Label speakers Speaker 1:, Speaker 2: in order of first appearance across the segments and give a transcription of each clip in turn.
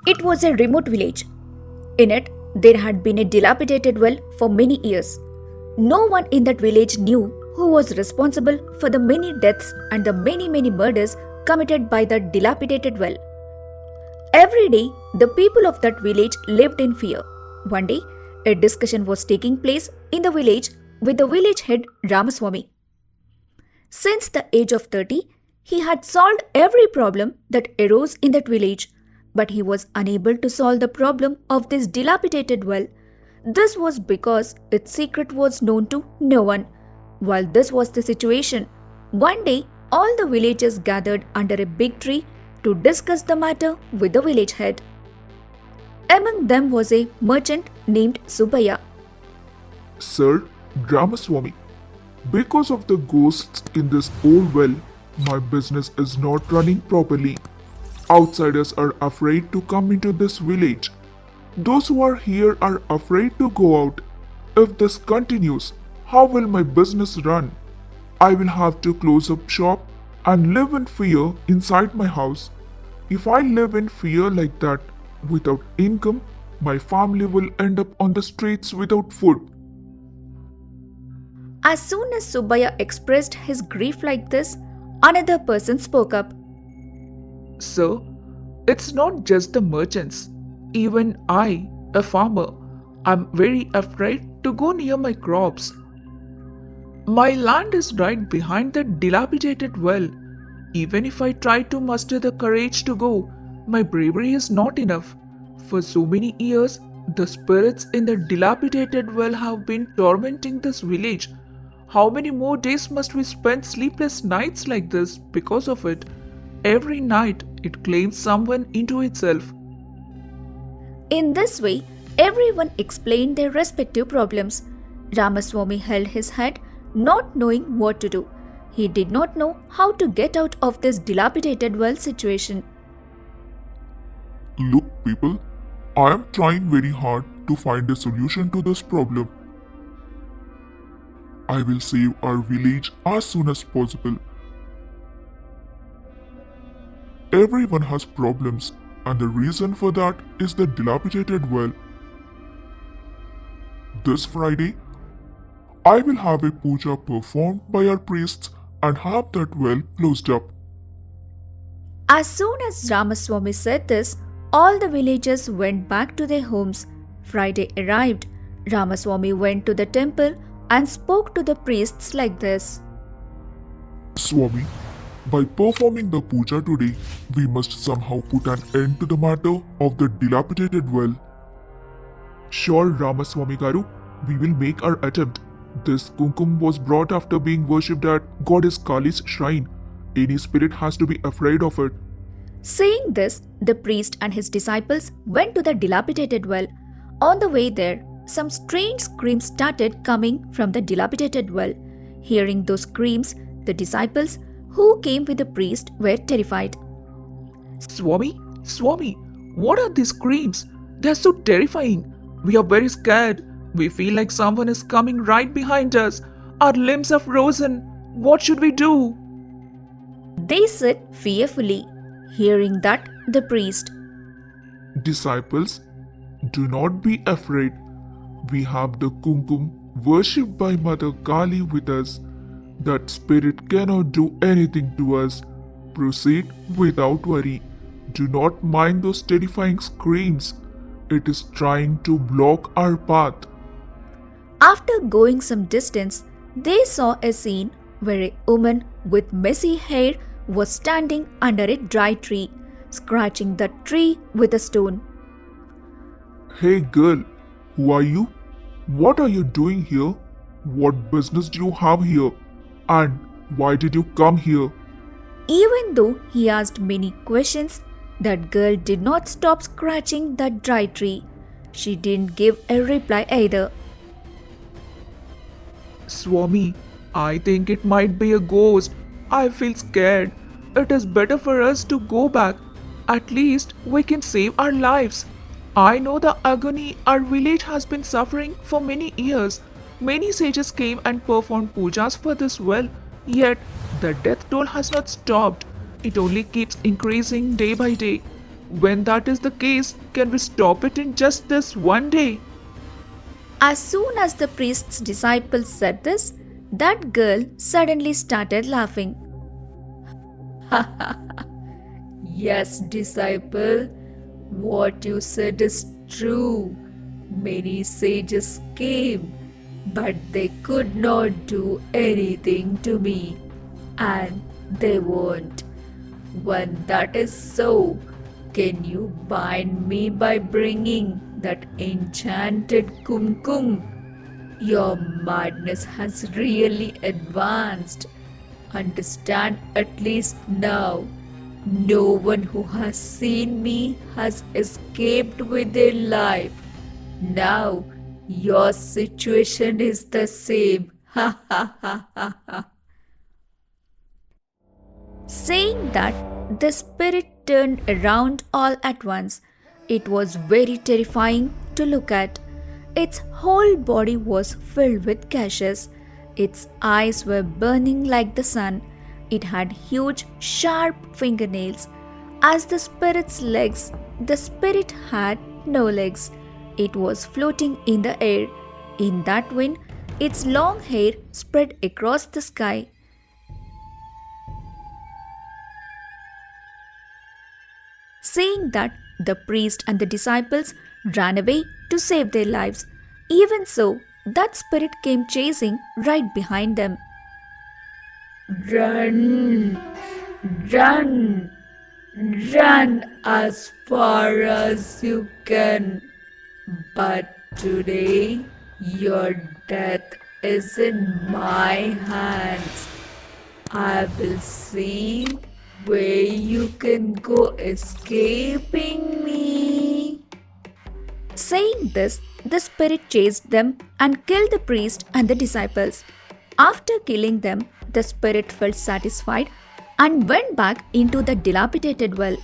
Speaker 1: It was a remote village. In it, there had been a dilapidated well for many years. No one in that village knew who was responsible for the many deaths and the many murders committed by that dilapidated well. Every day, the people of that village lived in fear. One day, a discussion was taking place in the village with the village head Ramaswamy. Since the age of 30, he had solved every problem that arose in that village, but he was unable to solve the problem of this dilapidated well. This was because its secret was known to no one. While this was the situation, one day all the villagers gathered under a big tree to discuss the matter with the village head. Among them was a merchant named Subaya.
Speaker 2: Sir Ramaswamy, because of the ghosts in this old well, my business is not running properly. Outsiders are afraid to come into this village. Those who are here are afraid to go out. If this continues, how will my business run? I will have to close up shop and live in fear inside my house. If I live in fear like that, without income, my family will end up on the streets without food.
Speaker 1: As soon as Subaya expressed his grief like this, another person spoke up.
Speaker 3: Sir, it's not just the merchants. Even I, a farmer, am very afraid to go near my crops. My land is right behind the dilapidated well. Even if I try to muster the courage to go, my bravery is not enough. For so many years, the spirits in the dilapidated well have been tormenting this village. How many more days must we spend sleepless nights like this because of it? Every night, it claims someone into itself.
Speaker 1: In this way, everyone explained their respective problems. Ramaswamy held his head, not knowing what to do. He did not know how to get out of this dilapidated well situation.
Speaker 2: Look, people, I am trying very hard to find a solution to this problem. I will save our village as soon as possible. Everyone has problems, and the reason for that is the dilapidated well. This Friday, I will have a puja performed by our priests and have that well closed up.
Speaker 1: As soon as Ramaswamy said this, all the villagers went back to their homes. Friday arrived. Ramaswamy went to the temple and spoke to the priests like this.
Speaker 2: Swami, by performing the puja today, we must somehow put an end to the matter of the dilapidated well. Sure, Ramaswamy Garu, we will make our attempt. This kumkum was brought after being worshipped at Goddess Kali's shrine. Any spirit has to be afraid of it.
Speaker 1: Saying this, the priest and his disciples went to the dilapidated well. On the way there, some strange screams started coming from the dilapidated well. Hearing those screams, the disciples who came with the priest were terrified.
Speaker 3: Swami, what are these screams? They are so terrifying. We are very scared. We feel like someone is coming right behind us. Our limbs are frozen. What should we do?
Speaker 1: They said fearfully. Hearing that, the priest,
Speaker 2: Disciples, do not be afraid. We have the kumkum worshipped by Mother Kali with us. That spirit cannot do anything to us. Proceed without worry. Do not mind those terrifying screams. It is trying to block our path.
Speaker 1: After going some distance, they saw a scene where a woman with messy hair was standing under a dry tree, scratching the tree with a stone.
Speaker 2: Hey girl, who are you? What are you doing here? What business do you have here? And why did you come here?
Speaker 1: Even though he asked many questions, that girl did not stop scratching that dry tree. She didn't give a reply either.
Speaker 3: Swami, I think it might be a ghost. I feel scared. It is better for us to go back. At least we can save our lives. I know the agony our village has been suffering for many years. Many sages came and performed pujas for this well, yet the death toll has not stopped. It only keeps increasing day by day. When that is the case, can we stop it in just this one day?
Speaker 1: As soon as the priest's disciples said this, that girl suddenly started laughing. Yes, disciple, what you said is true. Many sages came, but they could not do anything to me, and they won't. When that is so, can you bind me by bringing that enchanted kumkum? Your madness has really advanced. Understand at least now. No one who has seen me has escaped with their life. Now, your situation is the same. Ha ha ha ha ha. Saying that, the spirit turned around all at once. It was very terrifying to look at. Its whole body was filled with gashes. Its eyes were burning like the sun. It had huge, sharp fingernails. As the spirit's legs, the spirit had no legs. It was floating in the air. In that wind, its long hair spread across the sky. Saying that, the priest and the disciples ran away to save their lives. Even so, that spirit came chasing right behind them. Run, run, run as far as you can. But today, your death is in my hands. I will see where you can go escaping me. Saying this, the spirit chased them and killed the priest and the disciples. After killing them, the spirit felt satisfied and went back into the dilapidated well.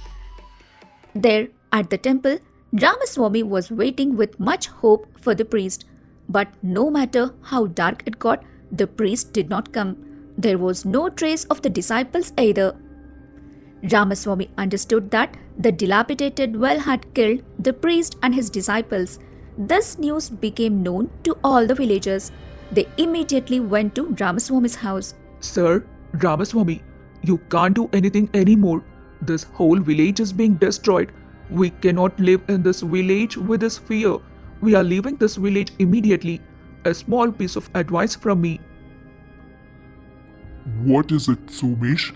Speaker 1: There, at the temple, Ramaswamy was waiting with much hope for the priest. But no matter how dark it got, the priest did not come. There was no trace of the disciples either. Ramaswamy understood that the dilapidated well had killed the priest and his disciples. This news became known to all the villagers. They immediately went to Ramaswamy's house.
Speaker 3: Sir, Ramaswamy, you can't do anything anymore. This whole village is being destroyed. We cannot live in this village with this fear. We are leaving this village immediately. A small piece of advice from me.
Speaker 2: What is it, Somesh?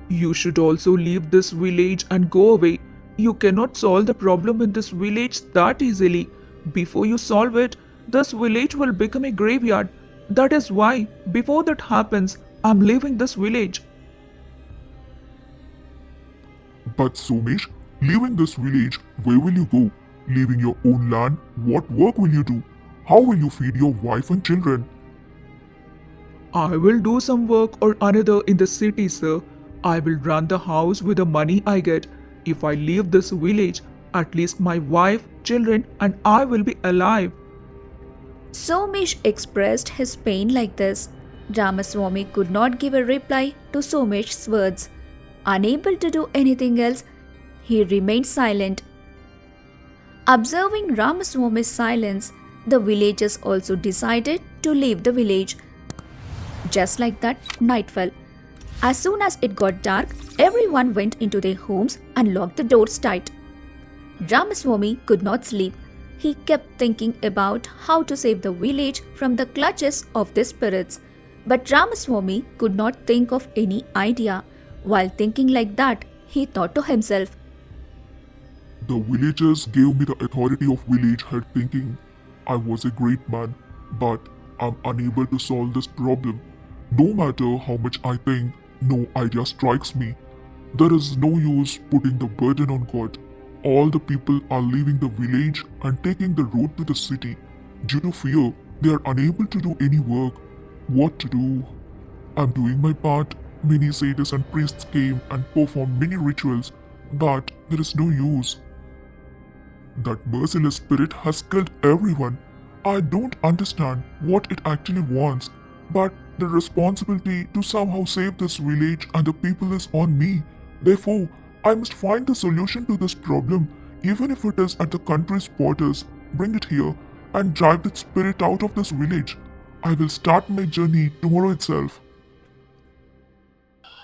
Speaker 3: You should also leave this village and go away. You cannot solve the problem in this village that easily. Before you solve it, this village will become a graveyard. That is why, before that happens, I'm leaving this village.
Speaker 2: But Somesh, leaving this village, where will you go? Leaving your own land, what work will you do? How will you feed your wife and children?
Speaker 3: I will do some work or another in the city, sir. I will run the house with the money I get. If I leave this village, at least my wife, children, and I will be alive.
Speaker 1: Somesh expressed his pain like this. Ramaswamy could not give a reply to Somesh's words. Unable to do anything else, he remained silent. Observing Ramaswamy's silence, the villagers also decided to leave the village. Just like that, night fell. As soon as it got dark, everyone went into their homes and locked the doors tight. Ramaswamy could not sleep. He kept thinking about how to save the village from the clutches of the spirits. But Ramaswamy could not think of any idea. While thinking like that, he thought to himself,
Speaker 2: The villagers gave me the authority of village head thinking I was a great man, but I'm unable to solve this problem. No matter how much I think, no idea strikes me. There is no use putting the burden on God. All the people are leaving the village and taking the road to the city. Due to fear, they are unable to do any work. What to do? I'm doing my part. Many sages and priests came and performed many rituals, but there is no use. That merciless spirit has killed everyone. I don't understand what it actually wants, but the responsibility to somehow save this village and the people is on me. Therefore, I must find the solution to this problem, even if it is at the country's borders. Bring it here and drive that spirit out of this village. I will start my journey tomorrow itself.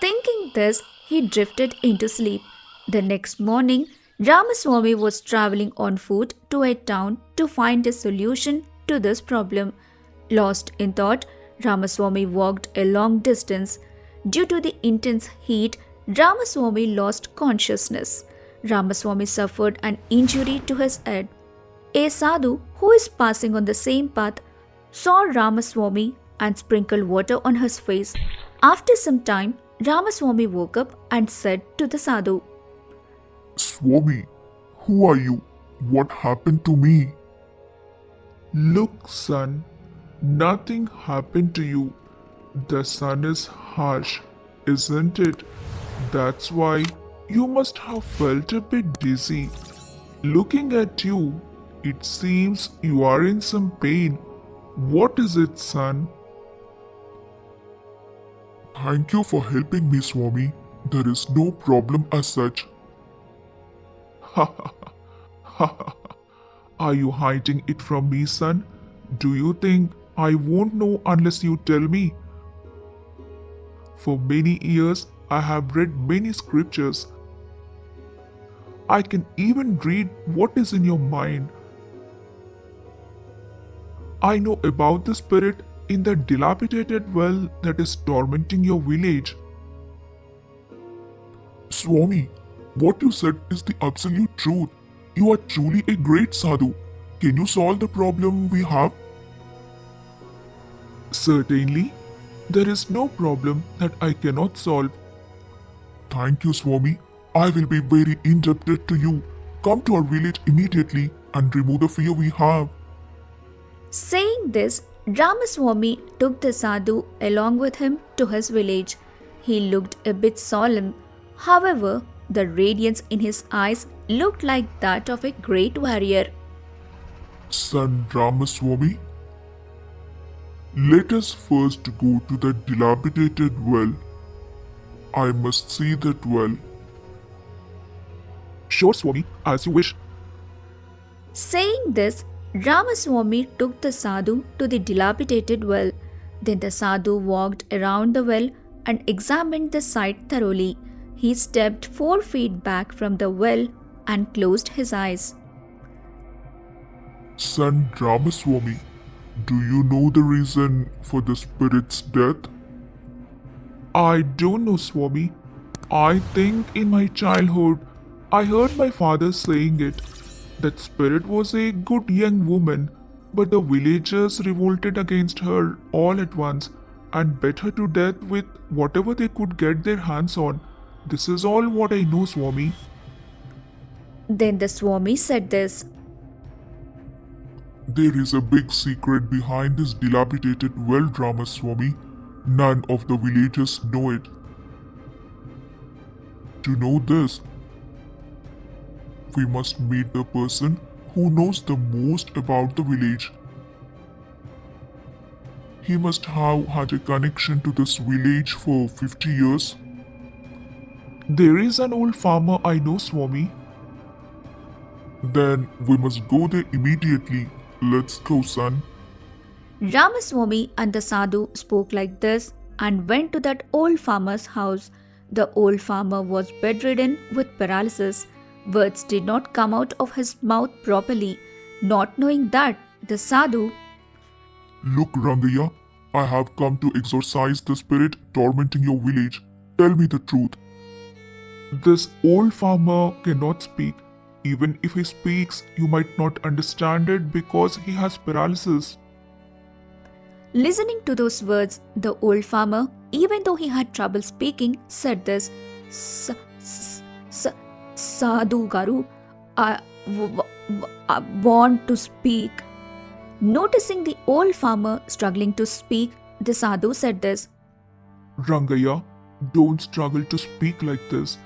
Speaker 1: Thinking this, he drifted into sleep. The next morning, Ramaswamy was traveling on foot to a town to find a solution to this problem. Lost in thought, Ramaswamy walked a long distance. Due to the intense heat, Ramaswamy lost consciousness. Ramaswamy suffered an injury to his head. A sadhu who is passing on the same path saw Ramaswamy and sprinkled water on his face. After some time, Ramaswamy woke up and said to the sadhu,
Speaker 2: Swami, who are you? What happened to me? Look, son, nothing happened to you. The sun is harsh, isn't it? That's why you must have felt a bit dizzy. Looking at you, it seems you are in some pain. What is it, son? Thank you for helping me, Swami. There is no problem as such. Ha ha ha. Are you hiding it from me, son? Do you think I won't know unless you tell me? For many years, I have read many scriptures. I can even read what is in your mind. I know about the spirit in the dilapidated well that is tormenting your village. Swami, what you said is the absolute truth. You are truly a great sadhu. Can you solve the problem we have? Certainly. There is no problem that I cannot solve. Thank you, Swami. I will be very indebted to you. Come to our village immediately and remove the fear we have.
Speaker 1: Saying this, Ramaswamy took the sadhu along with him to his village. He looked a bit solemn. However, the radiance in his eyes looked like that of a great warrior.
Speaker 2: Son Ramaswamy, let us first go to the dilapidated well. I must see that well. Sure, Swami, as you wish.
Speaker 1: Saying this, Ramaswamy took the sadhu to the dilapidated well. Then the sadhu walked around the well and examined the site thoroughly. He stepped 4 feet back from the well and closed his eyes.
Speaker 2: Son Ramaswamy, do you know the reason for the spirit's death? I don't know, Swami. I think in my childhood I heard my father saying it. That spirit was a good young woman, but the villagers revolted against her all at once and beat her to death with whatever they could get their hands on. This is all what I know, Swami.
Speaker 1: Then the Swami said this.
Speaker 2: There is a big secret behind this dilapidated well, Ramaswamy. None of the villagers know it. To know this, we must meet the person who knows the most about the village. He must have had a connection to this village for 50 years. There is an old farmer I know, Swami. Then we must go there immediately. Let's go, son.
Speaker 1: Ramaswamy and the sadhu spoke like this and went to that old farmer's house. The old farmer was bedridden with paralysis. Words did not come out of his mouth properly. Not knowing that, the sadhu,
Speaker 2: Look, Rangaya, I have come to exorcise the spirit tormenting your village. Tell me the truth. This old farmer cannot speak. Even if he speaks, you might not understand it because he has paralysis.
Speaker 1: listening to those words, the old farmer, even though he had trouble speaking, said this, Sadhu Garu, I want to speak. Noticing the old farmer struggling to speak, the sadhu said this.
Speaker 2: Rangaya, don't struggle to speak like this.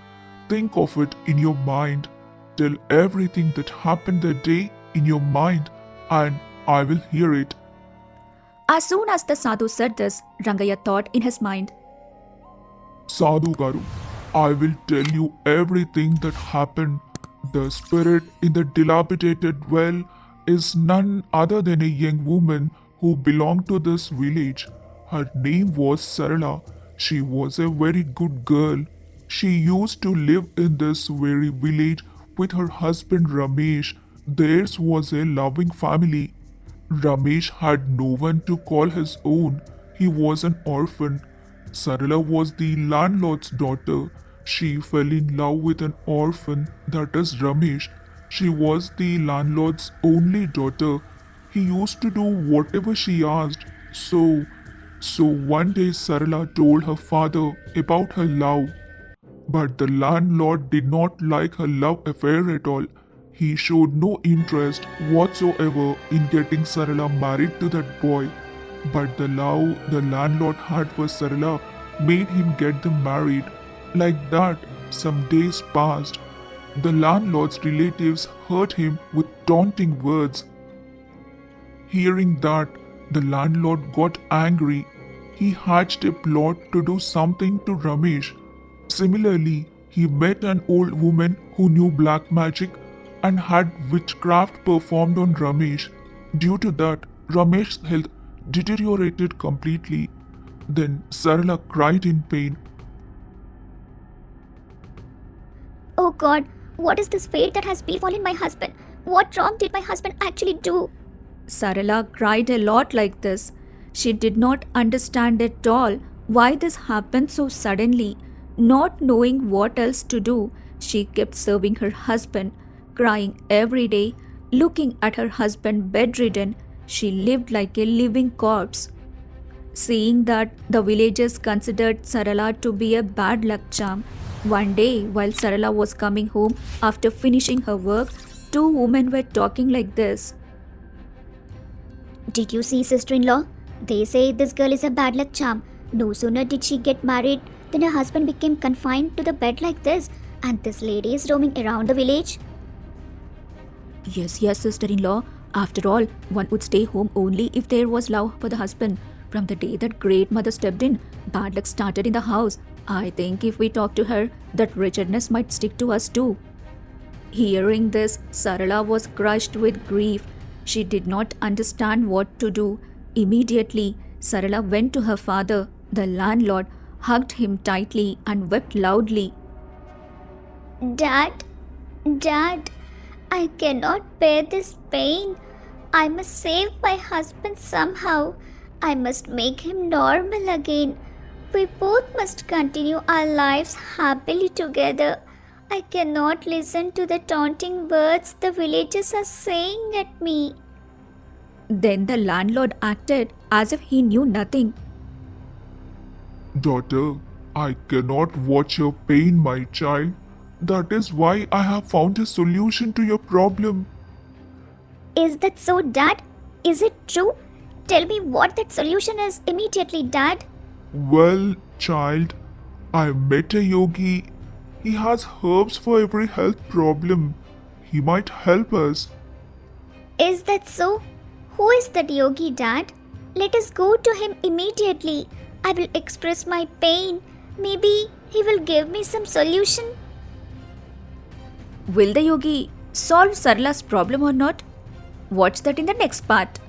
Speaker 2: Think of it in your mind. Tell everything that happened that day in your mind, and I will hear it.
Speaker 1: As soon as the sadhu said this, Rangaya thought in his mind,
Speaker 2: Sadhu Garu, I will tell you everything that happened. The spirit in the dilapidated well is none other than a young woman who belonged to this village. Her name was Sarala. She was a very good girl. She used to live in this very village with her husband Ramesh. Theirs was a loving family. Ramesh had no one to call his own. He was an orphan. Sarala was the landlord's daughter. She fell in love with an orphan, that is Ramesh. She was the landlord's only daughter. He used to do whatever she asked. So one day Sarala told her father about her love. But the landlord did not like her love affair at all. He showed no interest whatsoever in getting Sarala married to that boy. But the love the landlord had for Sarala made him get them married. Like that, some days passed. The landlord's relatives hurt him with taunting words. Hearing that, the landlord got angry. He hatched a plot to do something to Ramesh. Similarly, he met an old woman who knew black magic and had witchcraft performed on Ramesh. Due to that, Ramesh's health deteriorated completely. Then Sarala cried in pain.
Speaker 4: Oh God, what is this fate that has befallen my husband? What wrong did my husband actually do?
Speaker 1: Sarala cried a lot like this. She did not understand at all why this happened so suddenly. Not knowing what else to do, she kept serving her husband, crying every day, looking at her husband bedridden. She lived like a living corpse. Seeing that the villagers considered Sarala to be a bad luck charm, one day while Sarala was coming home after finishing her work, two women were talking like this.
Speaker 4: Did you see, sister-in-law? They say this girl is a bad luck charm. No sooner did she get married than her husband became confined to the bed like this, and this lady is roaming around the village.
Speaker 1: Yes, sister-in-law. After all, one would stay home only if there was love for the husband. From the day that great mother stepped in, bad luck started in the house. I think if we talk to her, that wretchedness might stick to us too. Hearing this, Sarala was crushed with grief. She did not understand what to do. Immediately, Sarala went to her father, the landlord, hugged him tightly and wept loudly.
Speaker 4: Dad, I cannot bear this pain. I must save my husband somehow. I must make him normal again. We both must continue our lives happily together. I cannot listen to the taunting words the villagers are saying at me.
Speaker 1: Then the landlord acted as if he knew nothing.
Speaker 2: Daughter, I cannot watch your pain, my child. That is why I have found a solution to your problem.
Speaker 4: Is that so, Dad? Is it true? Tell me what that solution is immediately, Dad.
Speaker 2: Well, child, I met a yogi. He has herbs for every health problem. He might help us.
Speaker 4: Is that so? Who is that yogi, Dad? Let us go to him immediately. I will express my pain. Maybe he will give me some solution.
Speaker 1: Will the yogi solve Sarala's problem or not? Watch that in the next part.